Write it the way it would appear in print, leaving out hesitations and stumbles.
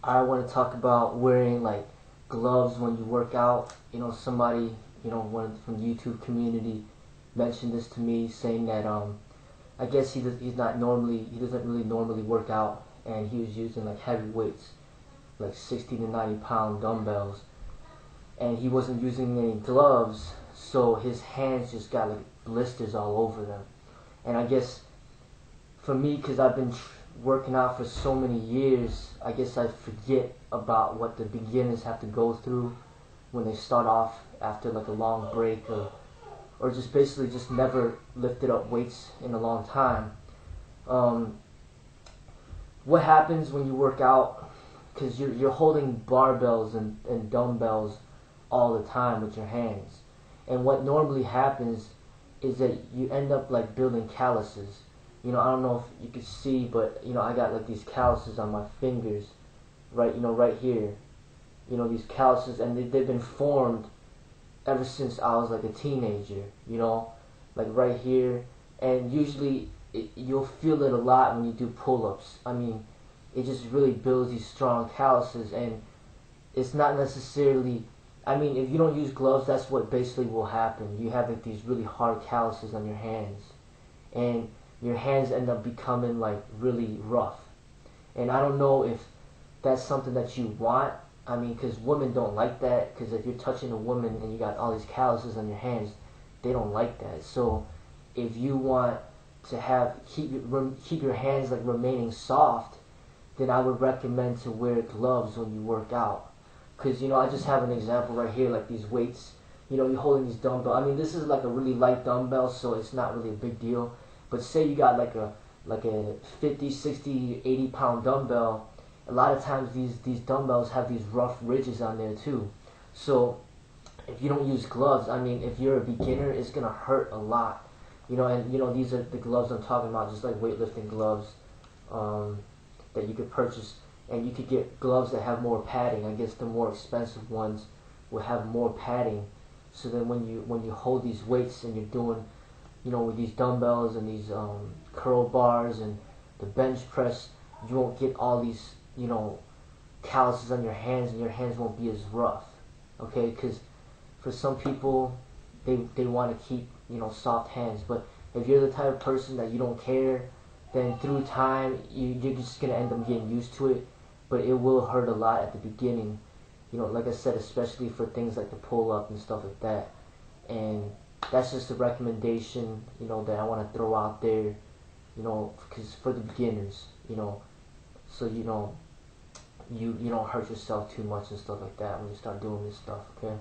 I want to talk about wearing like gloves when you work out. Somebody, one from the YouTube community mentioned this to me, saying that I guess he doesn't really normally work out, and he was using like heavy weights, like 60 to 90 pound dumbbells, and he wasn't using any gloves, so his hands just got like blisters all over them. And I guess for me, because I've been working out for so many years, I guess I forget about what the beginners have to go through when they start off after like a long break, or just basically just never lifted up weights in a long time. Um, what happens when you work out? Because you're holding barbells and dumbbells all the time with your hands, and what normally happens is that you end up like building calluses. I don't know if you could see, but I got like these calluses on my fingers, right, right here. These calluses, and they've been formed ever since I was like a teenager. Like right here, and usually you'll feel it a lot when you do pull-ups. I mean, it just really builds these strong calluses, and it's not necessarily. I mean, if you don't use gloves, that's what basically will happen. You have like these really hard calluses on your hands, and your hands end up becoming like really rough. And I don't know if that's something that you want. I mean, because women don't like that. Because if you're touching a woman and you got all these calluses on your hands, they don't like that. So if you want to keep your hands like remaining soft, then I would recommend to wear gloves when you work out. Because I just have an example right here, like these weights. You're holding these dumbbells. I mean, this is like a really light dumbbell, so it's not really a big deal. But say you got like a 50, 60, 80 pound dumbbell. A lot of times these dumbbells have these rough ridges on there too. So if you don't use gloves, I mean, if you're a beginner, it's gonna hurt a lot. And these are the gloves I'm talking about, just like weightlifting gloves that you could purchase, and you could get gloves that have more padding. I guess the more expensive ones will have more padding, so then when you hold these weights and you're doing, with these dumbbells and these curl bars and the bench press, you won't get all these calluses on your hands, and your hands won't be as rough. Okay, because for some people, they want to keep soft hands, but if you're the type of person that you don't care, then through time you're just gonna end up getting used to it. But it will hurt a lot at the beginning. Like I said, especially for things like the pull up and stuff like that. And that's just a recommendation, that I want to throw out there, because for the beginners, so you don't hurt yourself too much and stuff like that when you start doing this stuff. Okay.